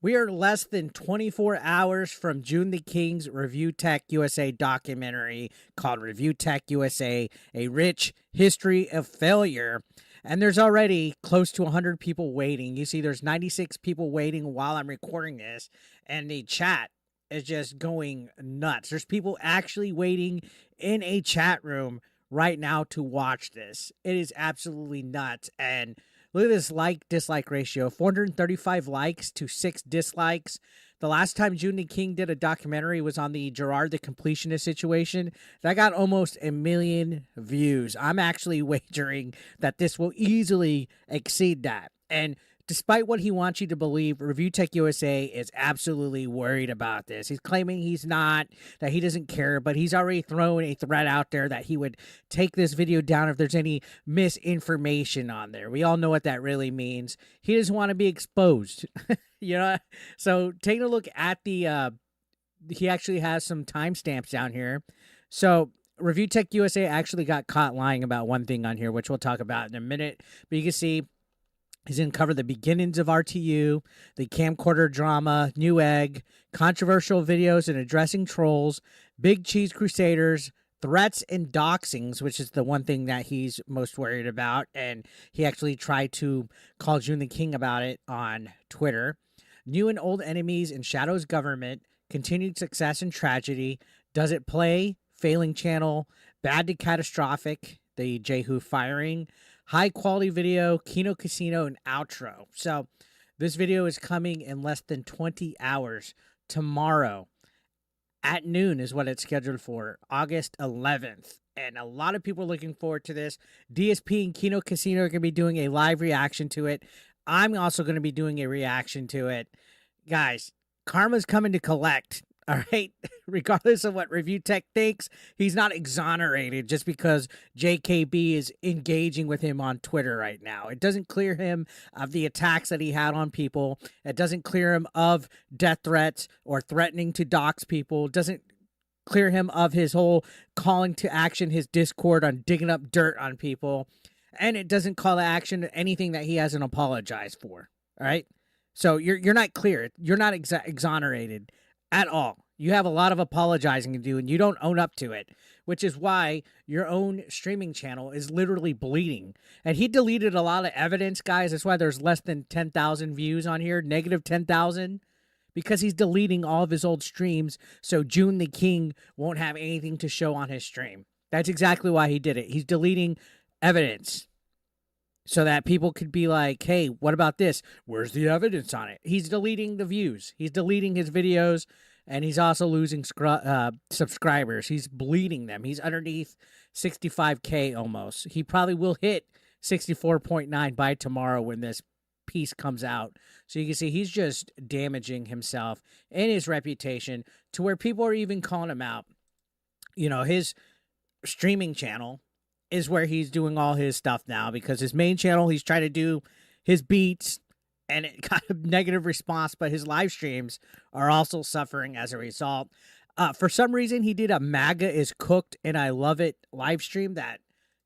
We are less than 24 hours from JoonTheKing's ReviewTechUSA documentary called ReviewTechUSA, A Rich History of Failure. And there's already close to 100 people waiting. You see, there's 96 people waiting while I'm recording this, and the chat is just going nuts. There's people actually waiting in a chat room right now to watch this. It is absolutely nuts. And look at this like-dislike ratio. 435 likes to 6 dislikes. The last time JoonTheKing did a documentary was on the Gerard the Completionist situation. That got almost 1 million views. I'm actually wagering that this will easily exceed that. And despite what he wants you to believe, ReviewTechUSA is absolutely worried about this. He's claiming he's not, that he doesn't care, but he's already thrown a threat out there that he would take this video down if there's any misinformation on there. We all know what that really means. He doesn't want to be exposed. You know, so taking a look at the, he actually has some timestamps down here. So ReviewTechUSA actually got caught lying about one thing on here, which we'll talk about in a minute. But you can see he's going to cover the beginnings of RTU, the camcorder drama, Newegg, controversial videos and addressing trolls, Big Cheese Crusaders, threats and doxings, which is the one thing that he's most worried about. And he actually tried to call JoonTheKing about it on Twitter. New and old enemies in Shadow's government, continued success and tragedy, does it play, failing channel, bad to catastrophic, the Jay Hooft firing, high quality video, Kino Casino, and outro. So this video is coming in less than 20 hours. Tomorrow at noon is what it's scheduled for, August 11th. And a lot of people are looking forward to this. DSP and Kino Casino are going to be doing a live reaction to it. I'm also going to be doing a reaction to it. Guys, karma's coming to collect. All right, regardless of what ReviewTech thinks, he's not exonerated just because JKB is engaging with him on Twitter right now. It doesn't clear him of the attacks that he had on people. It doesn't clear him of death threats or threatening to dox people. It doesn't clear him of his whole calling to action, his Discord on digging up dirt on people. And it doesn't call to action anything that he hasn't apologized for. All right, so you're not clear. You're not exonerated at all. You have a lot of apologizing to do, and you don't own up to it, which is why your own streaming channel is literally bleeding. And he deleted a lot of evidence, guys. That's why there's less than 10,000 views on here, negative 10,000, because he's deleting all of his old streams so JoonTheKing won't have anything to show on his stream. That's exactly why he did it. He's deleting evidence so that people could be like, hey, what about this? Where's the evidence on it? He's deleting the views. He's deleting his videos, and he's also losing subscribers. He's bleeding them. He's underneath 65K almost. He probably will hit 64.9 by tomorrow when this piece comes out. So you can see he's just damaging himself and his reputation to where people are even calling him out. You know, his streaming channel is where he's doing all his stuff now, because his main channel, he's trying to do his beats and it got a negative response, but his live streams are also suffering as a result. For some reason, he did a MAGA is cooked and I love it live stream that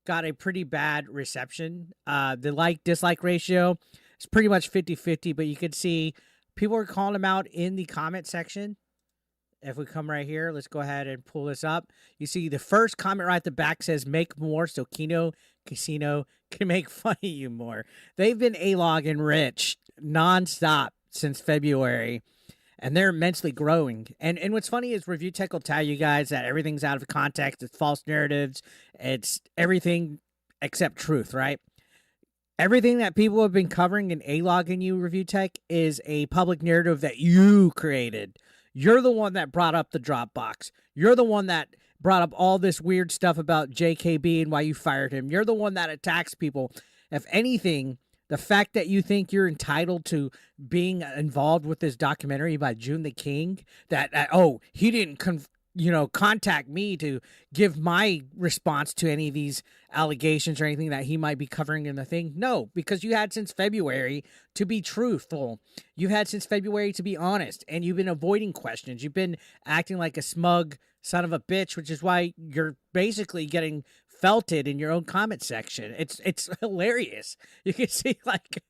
got a pretty bad reception. The like-dislike ratio is pretty much 50-50, but you can see people are calling him out in the comment section. If we come right here, let's go ahead and pull this up. You see the first comment right at the back says, make more so Kino Casino can make fun of you more. They've been A-log and rich nonstop since February, and they're immensely growing. And what's funny is ReviewTech will tell you guys that everything's out of context. It's false narratives. It's everything except truth, right? Everything that people have been covering and A-logging you, ReviewTech, is a public narrative that you created. You're the one that brought up the Dropbox. You're the one that brought up all this weird stuff about JKB and why you fired him. You're the one that attacks people. If anything, the fact that you think you're entitled to being involved with this documentary by JoonTheKing, that oh, he didn't contact me to give my response to any of these allegations or anything that he might be covering in the thing. No, because you had since February to be truthful. You've had since February to be honest, and you've been avoiding questions. You've been acting like a smug son of a bitch, which is why you're basically getting felted in your own comment section. It's hilarious. You can see like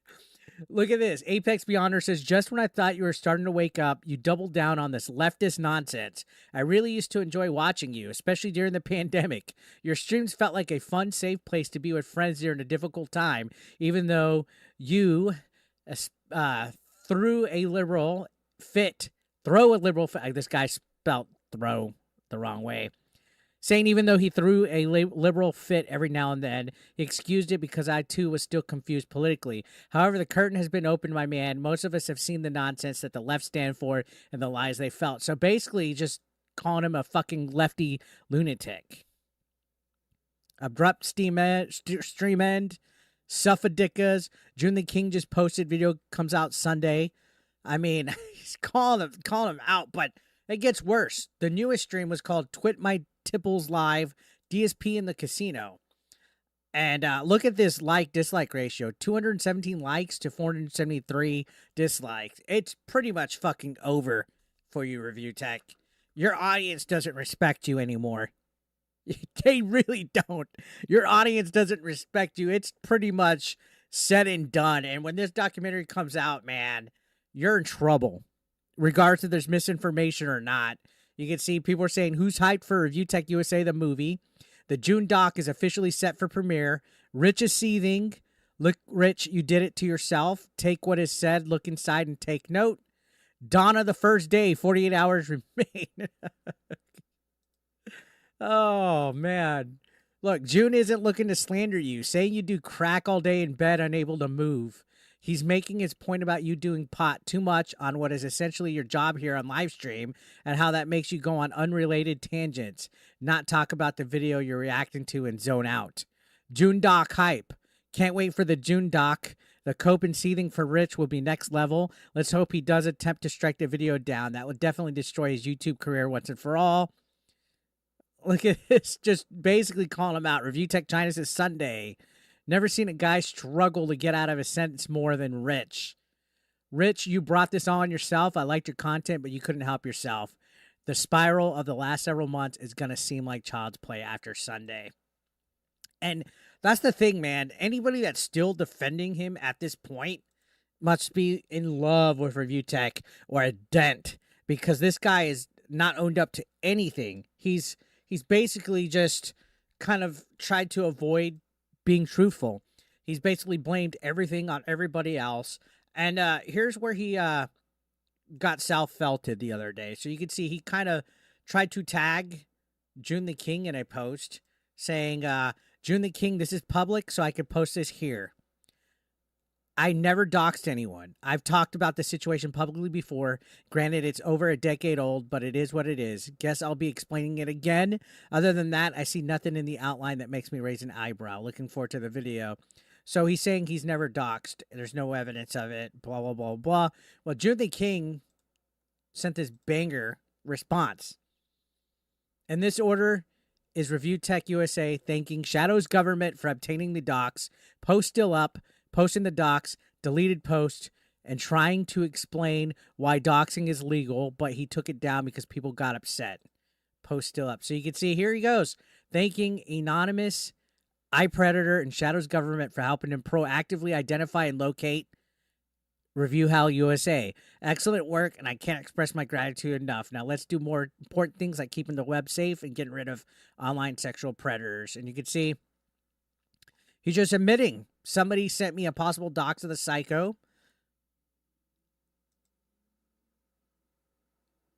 Look at this. Apex Beyonder says, just when I thought you were starting to wake up, you doubled down on this leftist nonsense. I really used to enjoy watching you, especially during the pandemic. Your streams felt like a fun, safe place to be with friends during a difficult time, even though you threw a liberal fit. Throw a liberal fit. This guy spelled throw the wrong way. Saying even though he threw a liberal fit every now and then, he excused it because I too was still confused politically. However, the curtain has been opened, my man. Most of us have seen the nonsense that the left stand for and the lies they felt. So basically, just calling him a fucking lefty lunatic. Abrupt stream end. Suffadickas. JoonTheKing just posted video, comes out Sunday. I mean, he's calling him out, but it gets worse. The newest stream was called Twit My Tipples Live, DSP in the Casino. And look at this like-dislike ratio. 217 likes to 473 dislikes. It's pretty much fucking over for you, Review Tech. Your audience doesn't respect you anymore. They really don't. Your audience doesn't respect you. It's pretty much said and done. And when this documentary comes out, man, you're in trouble. Regardless if there's misinformation or not. You can see people are saying, who's hyped for ReviewTechUSA, the movie? The June doc is officially set for premiere. Rich is seething. Look, Rich, you did it to yourself. Take what is said, look inside, and take note. Donna, the first day, 48 hours remain. Oh, man. Look, June isn't looking to slander you. Saying you do crack all day in bed, unable to move. He's making his point about you doing pot too much on what is essentially your job here on live stream and how that makes you go on unrelated tangents, not talk about the video you're reacting to and zone out. June doc hype. Can't wait for the June doc. The cope and seething for Rich will be next level. Let's hope he does attempt to strike the video down. That would definitely destroy his YouTube career once and for all. Look at this. Just basically calling him out. Review Tech China says Sunday. Never seen a guy struggle to get out of a sentence more than Rich. Rich, you brought this on yourself. I liked your content, but you couldn't help yourself. The spiral of the last several months is going to seem like child's play after Sunday. And that's the thing, man. Anybody that's still defending him at this point must be in love with Review Tech or a dent, because this guy is not owned up to anything. He's basically just kind of tried to avoid being truthful. He's basically blamed everything on everybody else. And here's where he got self-felted the other day. So you can see he kind of tried to tag JoonTheKing in a post saying, JoonTheKing, this is public, so I could post this here. I never doxed anyone. I've talked about the situation publicly before. Granted, it's over a decade old, but it is what it is. Guess I'll be explaining it again. Other than that, I see nothing in the outline that makes me raise an eyebrow. Looking forward to the video. So he's saying he's never doxed. There's no evidence of it. Blah, blah, blah, blah. Well, JoonTheKing sent this banger response. And this order is ReviewTechUSA thanking Shadow's government for obtaining the docs. Post still up. Posting the docs, deleted post, and trying to explain why doxing is legal, but he took it down because people got upset. Post still up. So you can see here he goes. Thanking Anonymous, iPredator, and Shadow's government for helping him proactively identify and locate Review Hell USA. Excellent work, and I can't express my gratitude enough. Now let's do more important things like keeping the web safe and getting rid of online sexual predators. And you can see he's just admitting. Somebody sent me a possible dox of the psycho.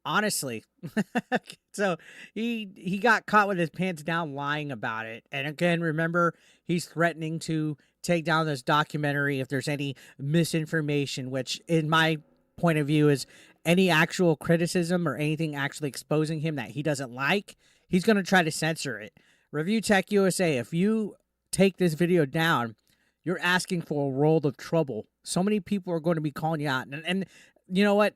Honestly. So he got caught with his pants down lying about it. And again, remember, he's threatening to take down this documentary if there's any misinformation, which in my point of view is any actual criticism or anything actually exposing him that he doesn't like, he's going to try to censor it. ReviewTechUSA, if you take this video down, you're asking for a world of trouble. So many people are going to be calling you out. And you know what?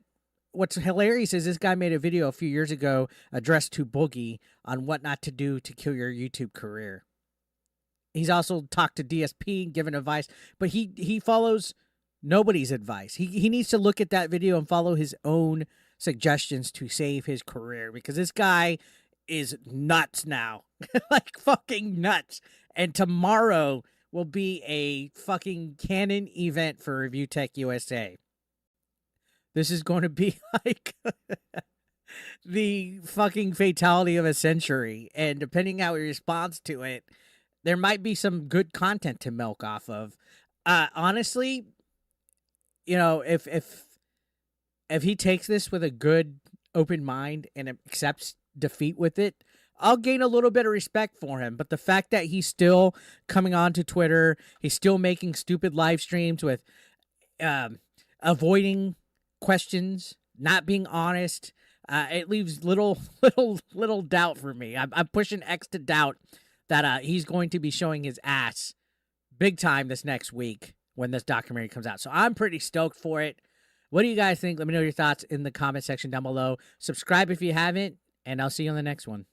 What's hilarious is this guy made a video a few years ago addressed to Boogie on what not to do to kill your YouTube career. He's also talked to DSP, given advice, but he follows nobody's advice. He needs to look at that video and follow his own suggestions to save his career, because this guy is nuts now. Like fucking nuts. And tomorrow will be a fucking canon event for Review Tech USA. This is going to be like the fucking fatality of a century. And depending how he responds to it, there might be some good content to milk off of. Honestly, you know, if he takes this with a good open mind and accepts defeat with it, I'll gain a little bit of respect for him. But the fact that he's still coming on to Twitter, he's still making stupid live streams with avoiding questions, not being honest, it leaves little doubt for me. I'm pushing X to doubt that he's going to be showing his ass big time this next week when this documentary comes out. So I'm pretty stoked for it. What do you guys think? Let me know your thoughts in the comment section down below. Subscribe if you haven't, and I'll see you on the next one.